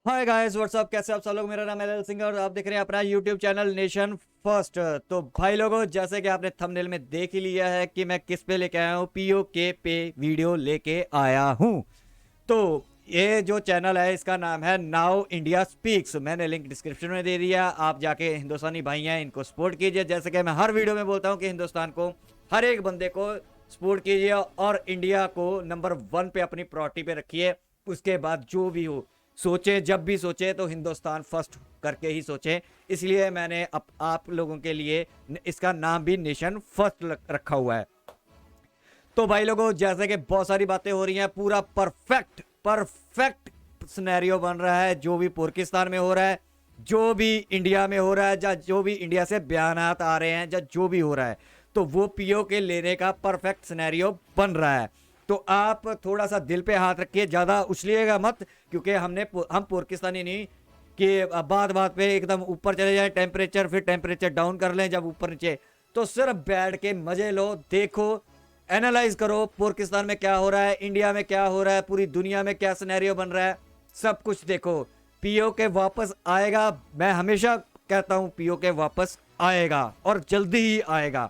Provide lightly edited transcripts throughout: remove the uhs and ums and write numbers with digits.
Hi guys what's up, कैसे आप सब लोग। मेरा नाम है एल सिंह और आप देख रहे हैं अपना यूट्यूब चैनल नेशन फर्स्ट। तो भाई लोगों, जैसे कि आपने थंबनेल में देख ही लिया है कि मैं किस पे लेके आया हूँ, पीओके पे वीडियो लेके आया हूँ। तो ये जो चैनल है इसका नाम है नाउ इंडिया स्पीक्स। मैंने लिंक डिस्क्रिप्शन में दे दिया, आप जाके हिंदुस्तानी भाई हैं इनको सपोर्ट कीजिए। जैसे कि मैं हर वीडियो में बोलता हूँ कि हिंदुस्तान को, हर एक बंदे को सपोर्ट कीजिए और इंडिया को नंबर 1 पे अपनी प्रायोरिटी पे रखिए। उसके बाद जो भी हो सोचे, जब भी सोचे तो हिंदुस्तान फर्स्ट करके ही सोचे। इसलिए मैंने आप लोगों के लिए इसका नाम भी नेशन फर्स्ट रखा हुआ है। तो भाई लोगों, जैसे कि बहुत सारी बातें हो रही हैं, पूरा परफेक्ट सिनेरियो बन रहा है। जो भी पाकिस्तान में हो रहा है, जो भी इंडिया में हो रहा है, या जो भी इंडिया से बयानात आ रहे हैं, या जो भी हो रहा है, तो वो पीओ के लेने का परफेक्ट सिनेरियो बन रहा है। तो आप थोड़ा सा दिल पे हाथ रखिए, ज़्यादा उछलिएगा मत, क्योंकि हम पाकिस्तानी नहीं कि बात पे एकदम ऊपर चले जाए टेम्परेचर, फिर टेम्परेचर डाउन कर लें जब ऊपर नीचे। तो सिर्फ बैठ के मजे लो, देखो, एनालाइज करो पाकिस्तान में क्या हो रहा है, इंडिया में क्या हो रहा है, पूरी दुनिया में क्या सिनेरियो बन रहा है, सब कुछ देखो। पीओ के वापस आएगा। मैं हमेशा कहता हूँ पीओ के वापस आएगा और जल्दी ही आएगा।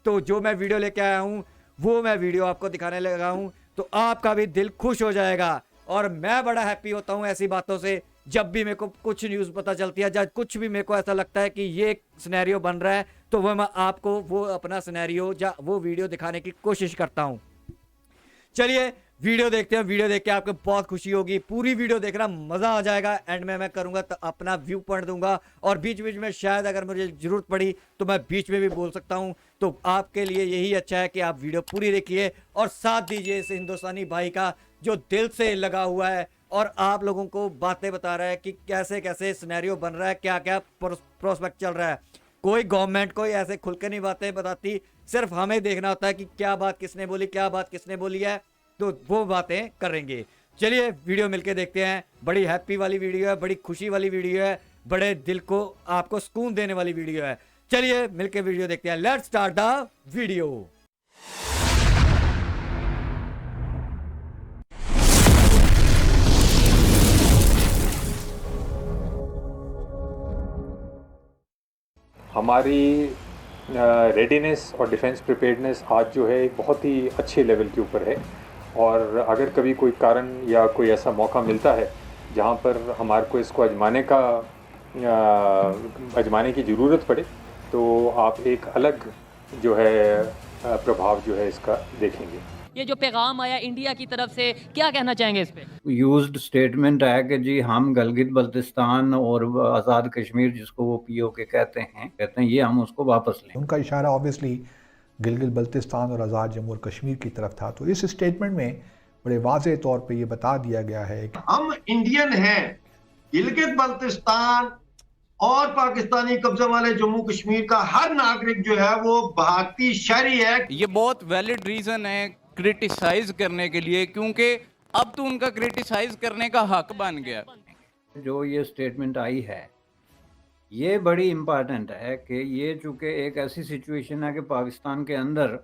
तो जो मैं वीडियो लेके आया हूँ वो मैं वीडियो आपको दिखाने लगा हूं, तो आपका भी दिल खुश हो जाएगा। और मैं बड़ा हैप्पी होता हूं ऐसी बातों से, जब भी मेरे को कुछ न्यूज़ पता चलती है, जब कुछ भी मेरे को ऐसा लगता है कि ये सिनेरियो बन रहा है, तो वह मैं आपको वो अपना सिनेरियो या वो वीडियो दिखाने की कोशिश करता हूं। चलिए वीडियो देखते हैं। वीडियो देख के आपको बहुत खुशी होगी, पूरी वीडियो देखना, मजा आ जाएगा। एंड में मैं करूंगा तो अपना व्यू पॉइंट दूंगा, और बीच बीच में शायद अगर मुझे जरूरत पड़ी तो मैं बीच में भी बोल सकता हूं। तो आपके लिए यही अच्छा है कि आप वीडियो पूरी देखिए और साथ दीजिए इस हिंदुस्तानी भाई का जो दिल से लगा हुआ है और आप लोगों को बातें बता रहा है कि कैसे कैसे सिनेरियो बन रहा है, क्या क्या प्रोस्पेक्ट चल रहा है। कोई गवर्नमेंट कोई ऐसे खुल के नहीं बातें बताती, सिर्फ हमें देखना होता है कि क्या बात किसने बोली, क्या बात किसने बोली है, तो वो बातें करेंगे। चलिए वीडियो मिलके देखते हैं। बड़ी हैप्पी वाली वीडियो है, बड़ी खुशी वाली वीडियो है, बड़े दिल को आपको सुकून देने वाली वीडियो है। चलिए मिलके वीडियो देखते हैं। Let's start the video. हमारी रेडीनेस और डिफेंस प्रिपेयर्डनेस आज जो है एक बहुत ही अच्छे लेवल के ऊपर है। और अगर कभी कोई कारण या कोई ऐसा मौका मिलता है जहाँ पर हमारे को इसको आजमाने की ज़रूरत पड़े, तो आप एक अलग जो है प्रभाव जो है इसका देखेंगे। ये जो पैगाम आया इंडिया की तरफ से, क्या कहना चाहेंगे इस पे? यूज्ड स्टेटमेंट है कि जी हम गिलगित बल्तिस्तान और आज़ाद कश्मीर, जिसको वो पीओके कहते हैं ये हम उसको वापस लें। उनका इशारा ऑब्वियसली गिलगित बल्तिस्तान और आज़ाद जम्मू और कश्मीर की तरफ था। तो इस स्टेटमेंट में बड़े वाज़ेह तौर पे ये बता दिया गया है कि हम इंडियन हैं। गिलगित बल्तिस्तान और पाकिस्तानी कब्जा वाले जम्मू कश्मीर का हर नागरिक जो है वो भारतीय शहरी है। ये बहुत वैलिड रीजन है क्रिटिसाइज करने के लिए, क्योंकि अब तो उनका क्रिटिसाइज करने का हक बन गया। जो ये स्टेटमेंट आई है ये बड़ी इम्पॉर्टेंट है कि ये चूँकि एक ऐसी सिचुएशन है कि पाकिस्तान के अंदर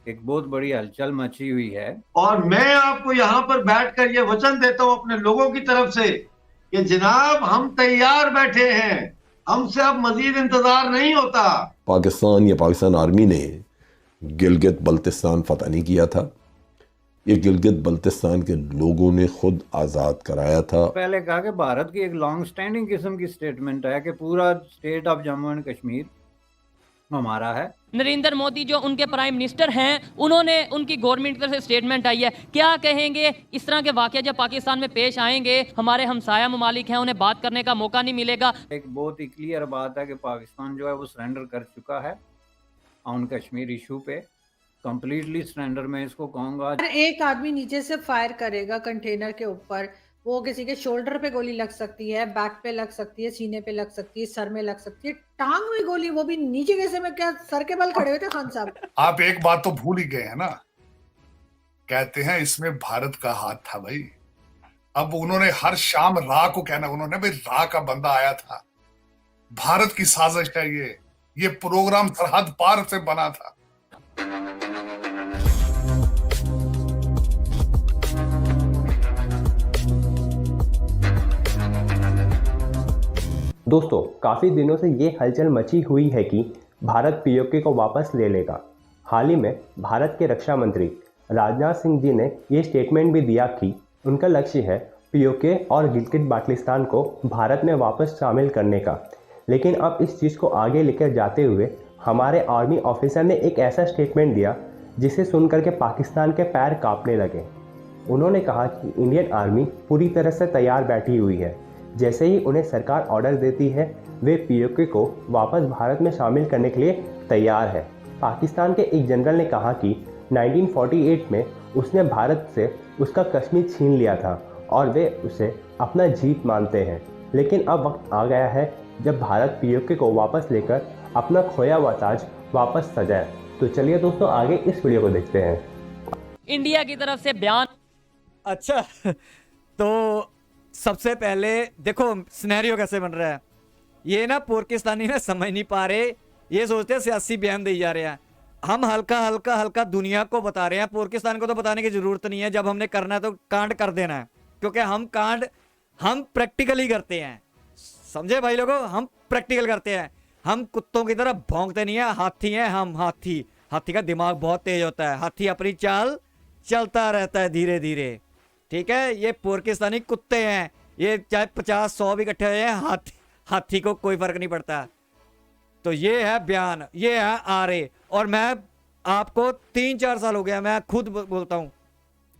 एक बहुत बड़ी हलचल मची हुई है। और मैं आपको यहाँ पर बैठकर ये वचन देता हूँ अपने लोगों की तरफ से कि जनाब हम तैयार बैठे हैं, हमसे अब मजीद इंतजार नहीं होता। पाकिस्तान या पाकिस्तान आर्मी ने गिलगित बल्तिस्तान फतह नहीं किया था, ये गिलगित बल्तिस्तान के लोगों ने खुद आज़ाद कराया था। पहले कहा कि भारत की एक लॉन्ग स्टैंडिंग किस्म की स्टेटमेंट है कि पूरा state of Jammu and Kashmir हमारा है। नरेंद्र मोदी जो उनके प्राइम मिनिस्टर हैं, उन्होंने, उनकी गवर्नमेंट की तरफ से स्टेटमेंट आई है, क्या कहेंगे? इस तरह के वाक़या जब पाकिस्तान में पेश आएंगे, हमारे हमसाया ममालिक हैं, उन्हें बात करने का मौका नहीं मिलेगा। एक बहुत ही क्लियर बात है कि पाकिस्तान जो है वो सरेंडर कर चुका है ऑन कश्मीर इशू पे, कंप्लीटली सरेंडर मैं इसको कहूँगा। एक आदमी नीचे से फायर करेगा कंटेनर के ऊपर, वो किसी के शोल्डर पे गोली लग सकती है, बैक पे लग सकती है, सीने पे लग सकती है, सर में लग सकती है, टांग में गोली, वो भी नीचे कैसे में, क्या सर के बल खड़े हुए थे खान साहब? आप एक बात तो भूल ही गए हैं ना, कहते हैं इसमें भारत का हाथ था भाई। अब उन्होंने हर शाम रा को कहना, उन्होंने भाई रा का बंदा आया था, भारत की साजिश है ये प्रोग्राम सरहद पार से बना था। दोस्तों, काफ़ी दिनों से ये हलचल मची हुई है कि भारत पीओके को वापस ले लेगा। हाल ही में भारत के रक्षा मंत्री राजनाथ सिंह जी ने ये स्टेटमेंट भी दिया कि उनका लक्ष्य है पीओके और गिलगित बाल्टिस्तान को भारत में वापस शामिल करने का। लेकिन अब इस चीज़ को आगे लेकर जाते हुए हमारे आर्मी ऑफिसर ने एक ऐसा स्टेटमेंट दिया जिसे सुनकर के पाकिस्तान के पैर कांपने लगे। उन्होंने कहा कि इंडियन आर्मी पूरी तरह से तैयार बैठी हुई है। जैसे ही उन्हें सरकार ऑर्डर देती है वे पीओके को वापस भारत में शामिल करने के लिए तैयार है। पाकिस्तान के एक जनरल ने कहा कि 1948 में उसने भारत से उसका कश्मीर छीन लिया था और वे उसे अपना जीत मानते हैं। लेकिन अब वक्त आ गया है जब भारत पीओके को वापस लेकर अपना खोया हुआ ताज वापस सजाए। तो चलिए दोस्तों, आगे इस वीडियो को देखते हैं। इंडिया की तरफ से बयान। अच्छा, तो सबसे पहले देखो सिनेरियो कैसे बन रहा है। ये ना पाकिस्तानी ना समझ नहीं पा रहे, ये सोचते हैं सियासी बयान दे जा रहे हैं। हम हल्का हल्का हल्का दुनिया को बता रहे हैं, पाकिस्तान को तो बताने की जरूरत नहीं है। जब हमने करना है तो कांड कर देना है, क्योंकि हम कांड हम प्रैक्टिकली करते हैं। समझे भाई लोगों, हम प्रैक्टिकल करते हैं। हम कुत्तों की तरह भौंकते नहीं है, हाथी हैं हम। हाथी का दिमाग बहुत तेज होता है। हाथी अपनी चाल चलता रहता है धीरे धीरे, ठीक है। ये पाकिस्तानी कुत्ते हैं, ये चाहे 50-100 भी इकट्ठे हो जाए, हाथी को कोई फर्क नहीं पड़ता। तो ये है बयान, ये है आरे। और मैं आपको 3-4 साल हो गया, मैं खुद बोलता हूं,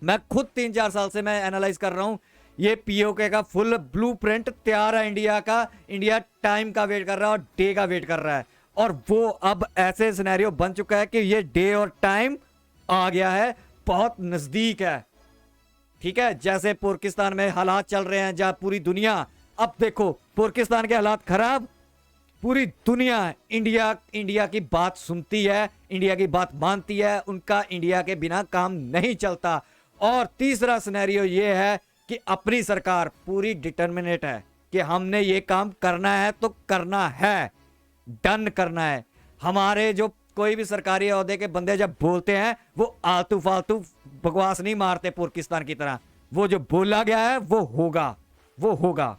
मैं खुद 3-4 साल से मैं एनालाइज कर रहा हूं। ये पीओके का फुल ब्लूप्रिंट तैयार है इंडिया का। इंडिया टाइम का वेट कर रहा है और डे का वेट कर रहा है। और वो अब ऐसे सिनेरियो बन चुका है कि ये डे और टाइम आ गया है, बहुत नजदीक है, ठीक है। जैसे पाकिस्तान में हालात चल रहे हैं, जहां पूरी दुनिया, अब देखो पाकिस्तान के हालात खराब, पूरी दुनिया इंडिया की बात सुनती है, इंडिया की बात मानती है। उनका इंडिया के बिना काम नहीं चलता। और तीसरा सिनेरियो ये है कि अपनी सरकार पूरी डिटर्मिनेट है कि हमने ये काम करना है तो करना है, डन करना है। हमारे जो कोई भी सरकारी ओहदे के बंदे जब बोलते हैं वो आलतू फालतू बकवास नहीं मारते पाकिस्तान की तरह। वो जो बोला गया है वो होगा।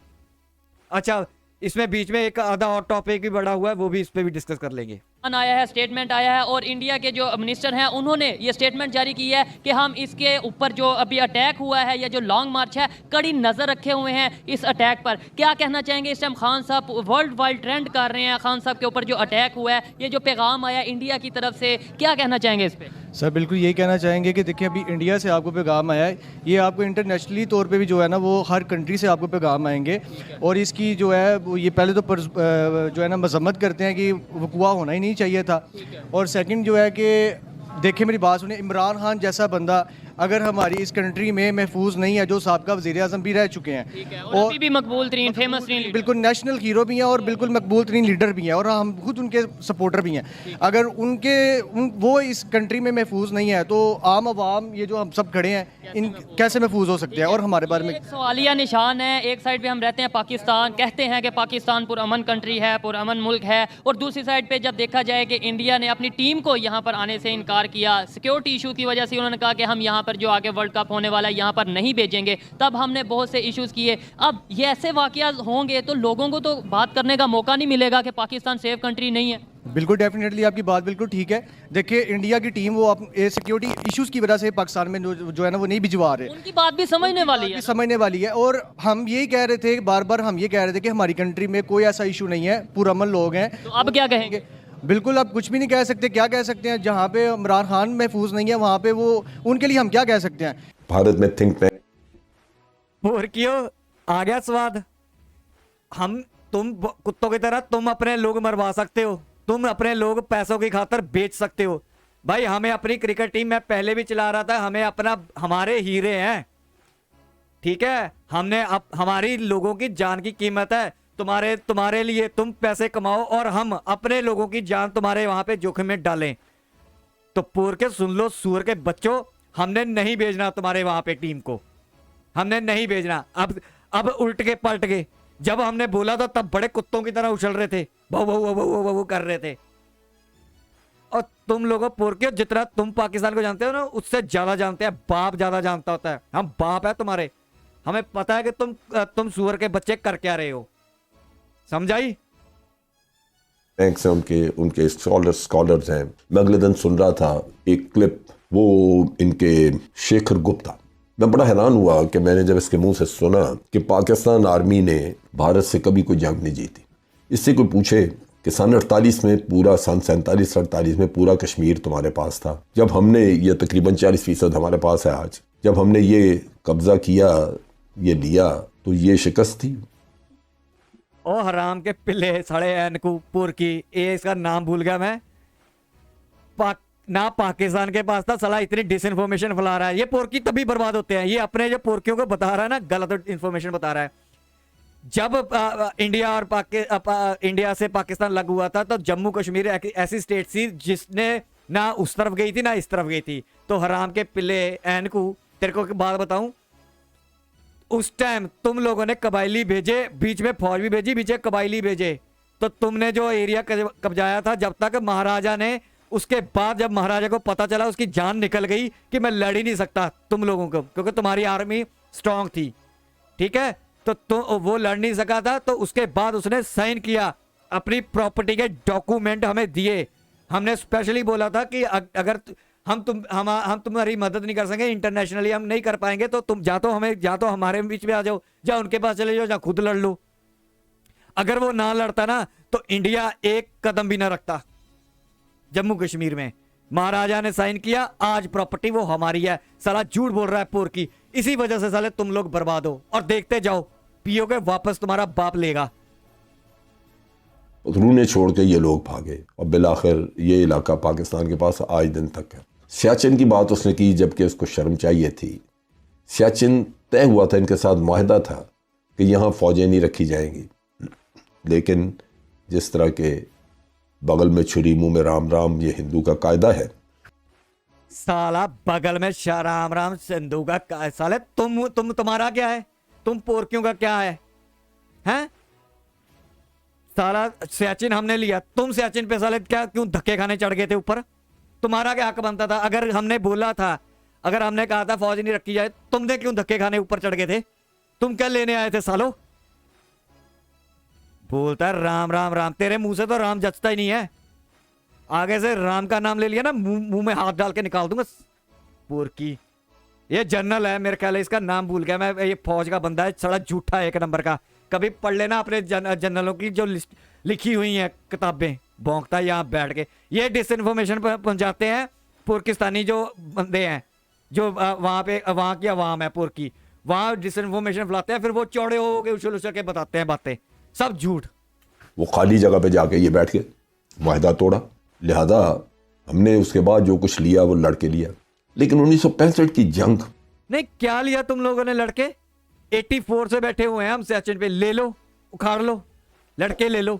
अच्छा, इसमें बीच में एक आधा और टॉपिक भी बड़ा हुआ है, वो भी इस पे भी डिस्कस कर लेंगे। आया है, स्टेटमेंट आया है और इंडिया के जो मिनिस्टर हैं उन्होंने ये स्टेटमेंट जारी की है कि हम इसके ऊपर जो अभी अटैक हुआ है या जो लॉन्ग मार्च है, कड़ी नज़र रखे हुए हैं इस अटैक पर। क्या कहना चाहेंगे इस टाइम? खान साहब वर्ल्ड वाइड ट्रेंड कर रहे हैं, खान साहब के ऊपर जो अटैक हुआ है, ये जो पैगाम आया इंडिया की तरफ से, क्या कहना चाहेंगे इस पर? सर बिल्कुल यही कहना चाहेंगे कि देखिए अभी इंडिया से आपको पैगाम आया है, ये आपको इंटरनेशनली तौर पे भी जो है ना वो हर कंट्री से आपको पैगाम आएंगे। और इसकी जो है वो ये पहले तो जो है ना मजम्मत करते हैं कि वक़ुआ होना ही नहीं चाहिए था। और सेकंड जो है कि देखिए मेरी बात सुनिए, इमरान खान जैसा बंदा अगर हमारी इस कंट्री में महफूज नहीं है, जो साबका वज़ीर आज़म भी रह चुके हैं और अभी भी मकबूल तरीन फेमस तरीन, बिल्कुल नेशनल हीरो भी हैं और बिल्कुल मकबूल तरीन लीडर भी हैं और हम खुद उनके सपोर्टर भी हैं। अगर वो इस कंट्री में महफूज नहीं है तो आम आवाम ये जो हम सब खड़े हैं इन कैसे महफूज हो सकते हैं? और हमारे बारे में सवालिया निशान है। एक साइड पे हम रहते हैं पाकिस्तान, कहते हैं कि पाकिस्तान पुरअमन कंट्री है, पुरअमन मुल्क है, और दूसरी साइड पे जब देखा जाए कि इंडिया ने अपनी टीम को यहाँ पर आने से इनकार किया, सिक्योरिटी इशू की वजह से उन्होंने कहा कि हम यहाँ पर जो आगे वर्ल्ड कप होने वाला है यहाँ पर नहीं भेजेंगे। तब हमने बहुत से इश्यूज किए। अब ये ऐसे वाकयात होंगे तो लोगों को तो बात करने का मौका नहीं मिलेगा कि पाकिस्तान सेफ कंट्री नहीं है। बिल्कुल डेफिनेटली आपकी बात बिल्कुल ठीक है। देखिए इंडिया की टीम वो सिक्योरिटी इश्यूज की वजह से पाकिस्तान में जो है ना वो नहीं भिजवा रहे। उनकी बात भी समझने वाली है। और हम यही कह रहे थे, बार बार हम ये कह रहे थे कि हमारी कंट्री में कोई ऐसा इशू नहीं है, पुरअमन लोग हैं। तो अब क्या कहेंगे? बिल्कुल अब कुछ भी नहीं कह सकते। क्या कह सकते हैं? जहाँ पे इमरान खान महफूज नहीं है वहाँ पे वो उनके लिए हम क्या कह सकते हैं? भारत में थिंक टैंक और क्यों आ गया स्वाद। तुम कुत्तों की तरह तुम अपने लोग मरवा सकते हो, तुम अपने लोग पैसों की खातर बेच सकते हो। भाई हमें अपनी क्रिकेट टीम में पहले भी चला रहा था, हमें हमारे हीरे हैं, ठीक है। हमारी लोगों की जान की कीमत है। तुम्हारे लिए तुम पैसे कमाओ और हम अपने लोगों की जान तुम्हारे वहां पे जोखिम में डालें। तो पूर के सुन लो सूअर के बच्चों, हमने नहीं भेजना तुम्हारे वहां पे टीम को, हमने नहीं भेजना। अब उल्ट के पलट के, जब हमने बोला था तब बड़े कुत्तों की तरह उछल रहे थे, बहु बहु बहु बहु बहु कर रहे थे। और तुम लोगों पूर के जितना तुम पाकिस्तान को जानते हो ना, उससे ज्यादा जानते हैं, बाप ज्यादा जानता होता है। हम बाप है तुम्हारे, हमें पता है कि तुम सूअर के बच्चे कर क्या रहे हो। समझाई? थैंक्स है उनके उनके स्कॉलर्स हैं। मैं अगले दिन सुन रहा था एक क्लिप, वो इनके शेखर गुप्ता, मैं बड़ा हैरान हुआ कि मैंने जब इसके मुंह से सुना कि पाकिस्तान आर्मी ने भारत से कभी कोई जंग नहीं जीती। इससे कोई पूछे कि सन 48 में पूरा, सन 47-48 में पूरा कश्मीर तुम्हारे पास था, जब हमने ये तकरीबन 40% हमारे पास है आज, जब हमने ये कब्जा किया, ये लिया, तो ये शिकस्त थी। ओ हराम के पिल्ले साढ़े एनकूपुर की, ये इसका नाम भूल गया मैं, ना पाकिस्तान के पास था, साला इतनी डिसइंफॉर्मेशन फैला रहा है। ये पोरकी तभी बर्बाद होते हैं, ये अपने जो पोरकियों को बता रहा है ना, गलत इन्फॉर्मेशन बता रहा है। जब इंडिया और इंडिया से पाकिस्तान लग हुआ था तो जम्मू कश्मीर ऐसी स्टेट थी जिसने ना उस तरफ गई थी ना इस तरफ गई थी। तो हराम के पिल्ले एनकू, तेरे को बात बताऊं, उस टाइम तुम लोगों ने कबायली भेजे, बीच में फौज भी भेजी, बीच में कबायली भेजे, तो तुमने जो एरिया कब्जाया था, जब तक महाराजा ने, उसके बाद जब महाराजा को पता चला, उसकी जान निकल गई कि मैं लड़ ही नहीं सकता तुम लोगों को, क्योंकि तुम्हारी आर्मी स्ट्रांग थी, ठीक है, तो वो लड़ नहीं सका था। तो उसके बाद उसने साइन किया, अपनी प्रॉपर्टी के डॉक्यूमेंट हमें दिए। हमने स्पेशली बोला था कि अगर हम तुम्हारी मदद नहीं कर सकेंगे, इंटरनेशनली हम नहीं कर पाएंगे, तो तुम या तो हमारे बीच में आ जाओ, या उनके पास चले जाओ, या खुद लड़ लो। अगर वो ना लड़ता ना तो इंडिया एक कदम भी ना रखता जम्मू कश्मीर में। महाराजा ने साइन किया, आज प्रॉपर्टी वो हमारी है। साला झूठ बोल रहा है पोरकी, इसी वजह से साले तुम लोग बर्बाद हो। और देखते जाओ, पीओके वापस तुम्हारा बाप लेगा। उधरू छोड़ के ये लोग भागे और बिलाखिर ये इलाका पाकिस्तान के पास आज दिन तक है। सियाचिन की बात उसने की, जबकि उसको शर्म चाहिए थी। सियाचिन तय हुआ था, इनके साथ मुआहदा था कि यहाँ फौजें नहीं रखी जाएंगी, लेकिन जिस तरह के बगल में छुरी मुंह में राम राम, ये हिंदू का कायदा है। साला बगल में राम राम सिंधु का, साले तुम्हारा क्या है, तुम पोरकियों का क्या है, हैं? साला सियाचिन हमने लिया, तुम सियाचिन पे साले क्या क्यों धक्के खाने चढ़ गए थे ऊपर? तुम्हारा क्या हक बनता था? अगर हमने बोला था, अगर हमने कहा था फौज नहीं रखी जाए, तुमने क्यों धक्के खाने ऊपर चढ़ गए थे? तुम क्या लेने आए थे सालो? बोलता है राम राम राम, तेरे मुंह से तो राम जचता ही नहीं है। आगे से राम का नाम ले लिया ना, मुंह में हाथ डाल के निकाल दूंगा पोरकी। ये जनरल है, मेरे ख्याल है इसका नाम भूल गया मैं, ये फौज का बंदा है, सड़ा झूठा एक नंबर का। कभी पढ़ लेना अपने जनरलों की जो लिस्ट लिखी हुई हैं किताबें, भौंकता है यहाँ बैठ के। ये डिसइंफॉर्मेशन पहुंचाते हैं पुरकिस्तानी जो बंदे हैं, जो वहाँ की आवाम है पुरकी, वहाँ डिसइंफॉर्मेशन फैलाते हैं, फिर वो चौड़े हो के उछल उछल के बताते हैं बातें, सब झूठ। वो खाली जगह पे जाके ये बैठ के वायदा तोड़ा, लिहाजा हमने उसके बाद जो कुछ लिया वो लड़के लिया। लेकिन 1965 की जंग नहीं, क्या लिया तुम लोगों ने लड़के? 84 से बैठे हुए हैं हम सियाचिन पे, ले लो, उखाड़ लो, लड़के ले लो।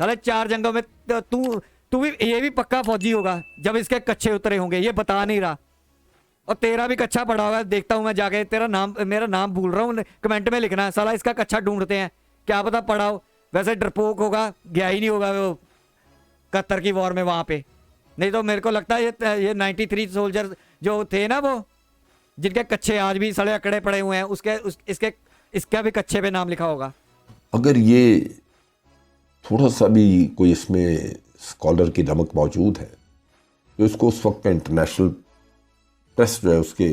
साले 4 जंगों में तू भी, ये भी पक्का फौजी होगा जब इसके कच्चे उतरे होंगे, ये बता नहीं रहा। और तेरा भी कच्चा पड़ा होगा, देखता हूं मैं जाके, तेरा नाम, मेरा नाम भूल रहा हूँ, कमेंट में लिखना है। साला इसका कच्चा ढूंढते हैं, क्या पता पड़ा हो। वैसे डरपोक होगा, गया ही नहीं होगा वो कतर की वॉर में वहां पे। नहीं तो मेरे को लगता है ये 93 सोल्जर जो थे ना, वो जिनके कच्चे आज भी सड़े अकड़े पड़े हुए हैं, इसका भी कच्चे पे नाम लिखा होगा। अगर ये थोड़ा सा भी कोई इसमें स्कॉलर की नमक मौजूद है तो इसको उस वक्त का इंटरनेशनल प्रेस जो है उसके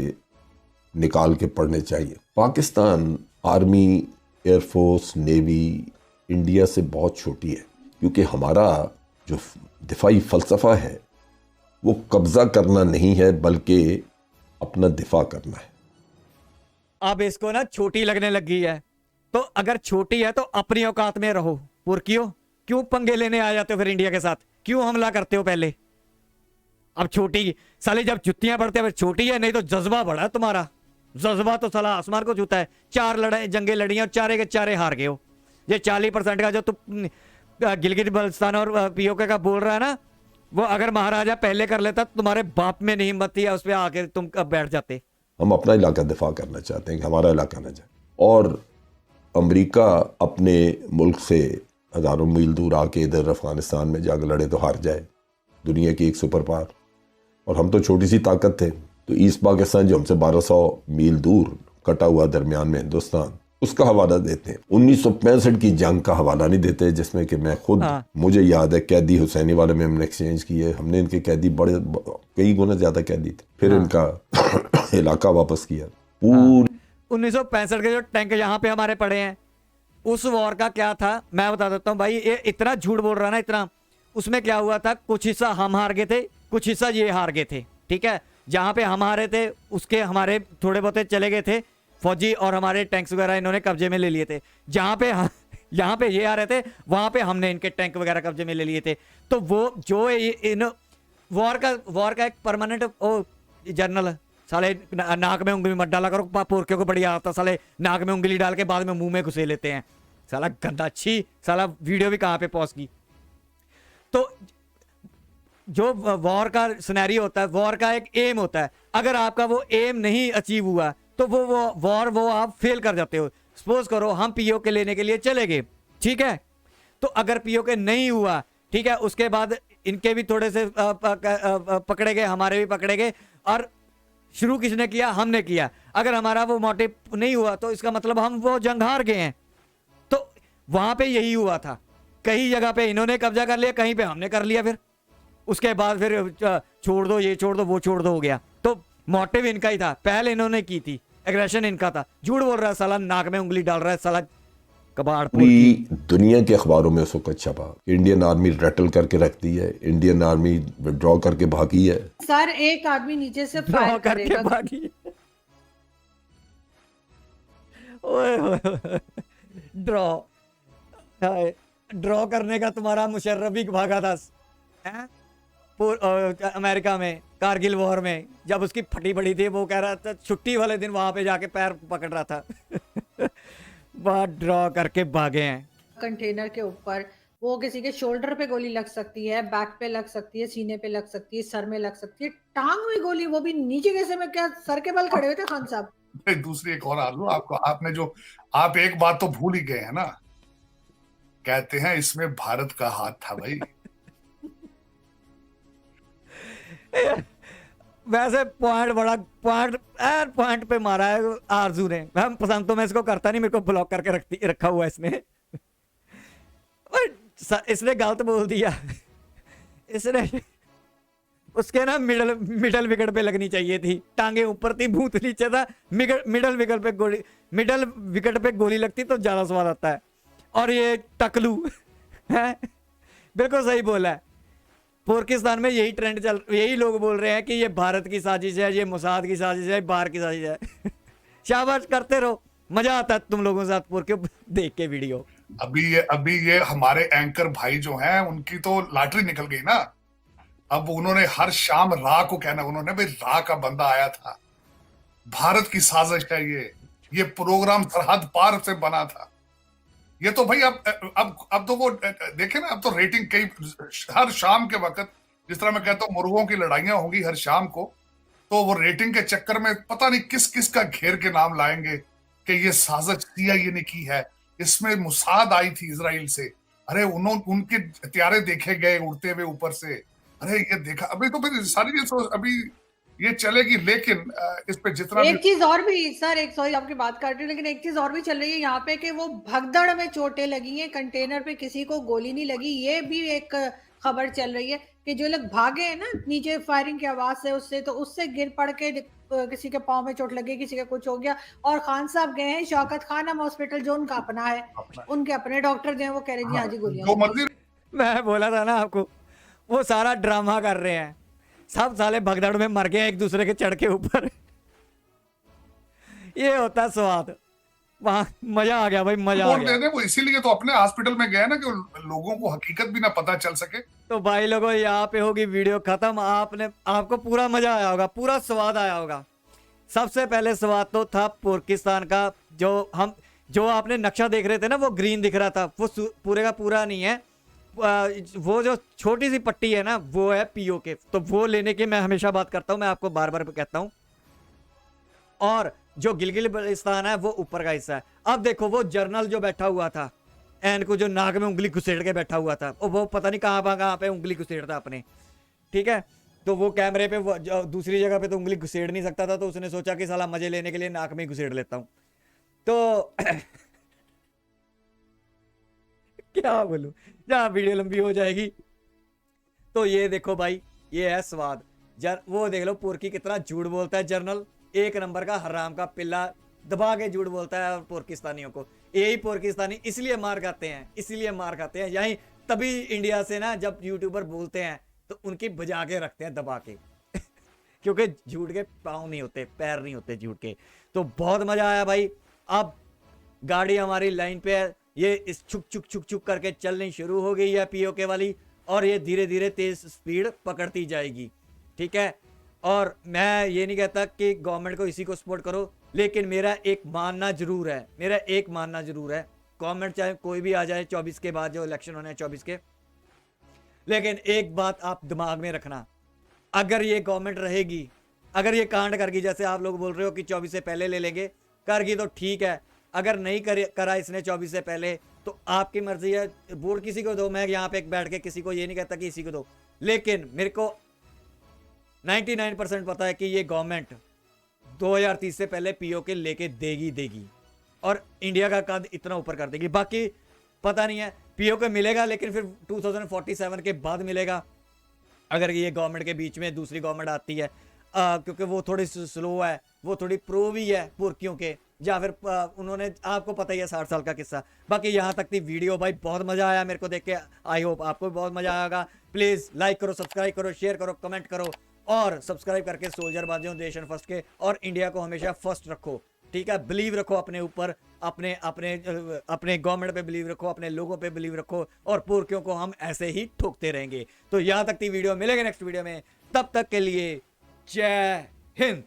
निकाल के पढ़ने चाहिए। Pakistan army, air force, navy India से बहुत छोटी है, क्योंकि हमारा जो दिफाई फ़लसफ़ा है वो कब्ज़ा करना नहीं है, बल्कि अपना दिफा करना है। अब इसको ना छोटी लगने लगी है, तो अगर छोटी है तो अपनी औकात में रहो। पुरकियो, क्यों पंगे लेने आ जाते हो फिर इंडिया के साथ? क्यों हमला करते हो पहले? अब छोटी साले जब जुत्तियां पड़ते हैं छोटी है, नहीं तो जज्बा बड़ा है तुम्हारा। जज्बा तो साला आसमान को छूता है। 4 जंगे लड़ी और 4 के 4 हार गए हो। ये 40% का जो तुम गिलगित बल्तिस्तान और पीओके का बोल रहा है ना, वो अगर महाराजा पहले कर लेता तुम्हारे बाप में नहीं हिम्मत थी, उस पर आके तुम कब बैठ जाते। हम अपना इलाका दिफा करना चाहते हैं कि हमारा इलाका न जाए, और अमेरिका अपने मुल्क से हज़ारों मील दूर आके इधर अफगानिस्तान में जाकर लड़े तो हार जाए, दुनिया की एक सुपर पावर। और हम तो छोटी सी ताकत थे, तो ईस्ट पाकिस्तान जो हमसे 1200 मील दूर कटा हुआ दरमियान में हिंदुस्तान, उसका हवाला देते हैं। 1965 की जंग का हवाला नहीं देते, जिसमें कि मैं खुद मुझे याद है कैदी हुसैनी वाले में हमने एक्सचेंज किए, हमने इनके कैदी बड़े कई गुना ज्यादा कैदी थे, फिर इनका इलाका वापस किया। 1965 के जो टैंक यहाँ पे हमारे पड़े हैं, उस वॉर का क्या था मैं बता देता हूँ भाई। ये इतना झूठ बोल रहा ना इतना, उसमें क्या हुआ था, कुछ हिस्सा हम हार गए थे, कुछ हिस्सा ये हार गए थे, ठीक है। जहाँ पे हम हारे थे उसके हमारे थोड़े बहुत चले गए थे फौजी, और हमारे टैंक्स वगैरह इन्होंने कब्जे में ले लिए थे। जहाँ पे यहाँ पे ये आ रहे थे वहाँ पे हमने इनके टैंक वगैरह कब्जे में ले लिए थे। तो वो जो इन वॉर का एक परमानेंट ओ जनरल, साले नाक में उंगली मत डाला करो, पोरकियों को बड़ी आदत है, साले नाक में उंगली डाल के बाद में मुंह में घुसे लेते हैं, साला गंदा छी, साला वीडियो भी कहाँ पे पॉज की। तो जो वॉर का सिनेरियो होता है, वॉर का एक एम होता है, अगर आपका वो एम नहीं अचीव हुआ तो वो वॉर वो आप फेल कर जाते हो। सपोज करो हम पीओके लेने के लिए चले गए, ठीक है, तो अगर पीओके नहीं हुआ, ठीक है, उसके बाद इनके भी थोड़े से पकड़े गए, हमारे भी पकड़े गए, और शुरू किसने किया, हमने किया। अगर हमारा वो मोटिव नहीं हुआ तो इसका मतलब हम वो जंग हार गए हैं। तो वहां पे यही हुआ था, कई जगह पे इन्होंने कब्जा कर लिया, कहीं पे हमने कर लिया, फिर उसके बाद फिर छोड़ दो, ये छोड़ दो, वो छोड़ दो, हो गया। तो मोटिव इनका ही था, पहले इन्होंने की थी, एग्रेशन इनका था। झूठ बोल रहा है साला, नाक में उंगली डाल रहा है साला कबाड़। पूरी दुनिया के अखबारों में उस वक्त छपा, इंडियन आर्मी रैटल करके रखती है, इंडियन आर्मी विड्रॉ करके भागी है। सर एक आदमी नीचे से फायर करके भागी है। ओए ड्रॉ करने का तुम्हारा मुशर्रफ भी भागा था अमेरिका में, कारगिल वॉर में, जब उसकी फटी पड़ी थी, वो कह रहा था छुट्टी वाले दिन वहां पे जाके पैर पकड़ रहा था। वहां ड्रॉ करके भागे हैं। कंटेनर के ऊपर वो किसी के शोल्डर पे गोली लग सकती है, बैक पे लग सकती है, सीने पे लग सकती है, सर में लग सकती है, टांग में गोली, वो भी नीचे कैसे में, क्या सर के बल खड़े हुए थे खान साहब। दूसरी एक और आलू आपको, आपने जो आप एक बात तो भूल ही गए हैं ना, कहते हैं इसमें भारत का हाथ था भाई। वैसे पॉइंट पे मारा है आरजू ने। हम पसंद तो मैं इसको करता नहीं, मेरे को ब्लॉक करके रखा हुआ है इसने। इसने गलत बोल दिया, इसने उसके ना मिडल विकेट पे लगनी चाहिए थी, टांगे ऊपर थी, भूत नीचे था, मिडल विकेट पे गोली लगती तो ज्यादा स्वाद आता है। और ये टकलू है, बिल्कुल सही बोला है। पाकिस्तान में यही ट्रेंड यही लोग बोल रहे हैं कि ये भारत की साजिश है, ये मोसाद की साजिश है, बाहर की साजिश है। शाबाश, करते रहो, मजा आता है तुम लोगों के साथ पूरे देख के वीडियो। अभी ये हमारे एंकर भाई जो हैं उनकी तो लॉटरी निकल गई ना। अब उन्होंने हर शाम रा को कहना, उन्होंने भाई रा का बंदा आया था, भारत की साजिश है ये प्रोग्राम सरहद पार से बना था। ये तो भाई अब तो वो देखे ना, अब तो रेटिंग कई हर शाम के वक्त, जिस तरह मैं कहता हूँ मुर्गों की लड़ाइयां होंगी हर शाम को, तो वो रेटिंग के चक्कर में पता नहीं किस किस का घेर के नाम लाएंगे कि ये साजिश CIA ने की है, इसमें मुसाद आई थी इजराइल से, अरे उनके हथियारे देखे गए उड़ते हुए ऊपर से, अरे ये देखा। अभी तो फिर सारी अभी ये चलेगी, लेकिन इस पे जितना एक चीज और भी सर, एक सॉरी आपकी बात काट रही हूँ, लेकिन एक चीज और भी चल रही है यहाँ पे कि वो भगदड़ में चोटें लगी हैं, कंटेनर पे किसी को गोली नहीं लगी। ये भी एक खबर चल रही है कि जो लोग भागे हैं ना नीचे फायरिंग की आवाज से, उससे गिर पड़ के किसी के पाँव में चोट लगी, किसी का कुछ हो गया। और खान साहब गए हैं शौकत खानम हॉस्पिटल, जो उनका अपना है, उनके अपने डॉक्टर जो है वो कह रहे हैं हाँ जी गोलियां। मैं बोला था ना आपको, वो सारा ड्रामा कर रहे हैं, सब साले भगदड़ में मर गए एक दूसरे के चढ़ के ऊपर। ये होता है स्वाद, वहां मजा आ गया भाई, मजा आ गया। वो इसीलिए तो अपने हॉस्पिटल में गए ना कि लोगों को हकीकत भी ना पता चल सके। तो भाई लोगों, यहाँ पे होगी वीडियो खत्म। आपको पूरा मजा आया होगा, पूरा स्वाद आया होगा। सबसे पहले स्वाद तो था पाकिस्तान का, जो आपने नक्शा देख रहे थे ना, वो ग्रीन दिख रहा था, वो पूरे का पूरा नहीं है, वो जो छोटी सी पट्टी है ना, वो है POK। तो वो लेने की मैं हमेशा बात करता हूं, मैं आपको बार बार कहता हूं। और जो गिलगित बल्तिस्तान है वो ऊपर का हिस्सा है। अब देखो वो जर्नल जो बैठा हुआ था, एन को जो नाक में उंगली घुसेड़ के बैठा हुआ था, वो पता नहीं कहाँ पे उंगली घुसेड़ता अपने, ठीक है। तो वो कैमरे पे दूसरी जगह पे तो उंगली घुसेड़ नहीं सकता था, तो उसने सोचा कि साला मजे लेने के लिए नाक में घुसेड़ लेता हूँ। तो क्या बोलूं, जहां वीडियो लंबी हो जाएगी। तो ये देखो भाई, ये है स्वाद। वो देख लो पुरकी कितना झूठ बोलता है जर्नल, एक नंबर का हराम का पिल्ला, दबा के झूठ बोलता है। और पाकिस्तानियों को यही पाकिस्तानी इसलिए मार खाते हैं, इसलिए मार खाते हैं यही। तभी इंडिया से ना जब यूट्यूबर बोलते हैं तो उनकी बजा के रखते हैं दबा के क्योंकि झूठ के पाँव नहीं होते, पैर नहीं होते झूठ के। तो बहुत मजा आया भाई। अब गाड़ी हमारी लाइन पे है, ये इस छुक छुक छुक छुक करके चलनी शुरू हो गई है पीओके वाली, और ये धीरे धीरे तेज स्पीड पकड़ती जाएगी, ठीक है। और मैं ये नहीं कहता कि गवर्नमेंट को इसी को सपोर्ट करो, लेकिन मेरा एक मानना जरूर है, गवर्नमेंट चाहे कोई भी आ जाए 24 के बाद, जो इलेक्शन होने हैं 24 के, लेकिन एक बात आप दिमाग में रखना, अगर ये गवर्नमेंट रहेगी, अगर ये कांड करगी, जैसे आप लोग बोल रहे हो कि 24 से पहले ले लेंगे, करगी तो ठीक है। अगर नहीं करा इसने 24 से पहले तो आपकी मर्जी है, वोट किसी को दो। मैं यहाँ पे बैठ के किसी को ये नहीं कहता कि इसी को दो, लेकिन मेरे को 99% पता है कि ये गवर्नमेंट 2030 से पहले पीओके लेके देगी और इंडिया का कद इतना ऊपर कर देगी। बाकी पता नहीं है, पीओके मिलेगा लेकिन फिर 2047 के बाद मिलेगा, अगर ये गवर्नमेंट के बीच में दूसरी गवर्नमेंट आती है, क्योंकि वो थोड़ी स्लो है, वो थोड़ी प्रो भी है पुरकियों के, या फिर उन्होंने, आपको पता ही है 60 साल का किस्सा। बाकी यहाँ तक थी वीडियो भाई, बहुत मजा आया मेरे को देख के, आई होप आपको भी बहुत मजा आएगा। प्लीज लाइक करो, सब्सक्राइब करो, शेयर करो, कमेंट करो, और सब्सक्राइब करके सोल्जर बाजो नेशन फर्स्ट के, और इंडिया को हमेशा फर्स्ट रखो, ठीक है। बिलीव रखो अपने ऊपर, अपने गवर्नमेंट पे बिलीव रखो, अपने लोगों पे बिलीव रखो, और पुरकियों को हम ऐसे ही ठोकते रहेंगे। तो यहाँ तक थी वीडियो, मिलेंगे नेक्स्ट वीडियो में, तब तक के लिए जय हिंद।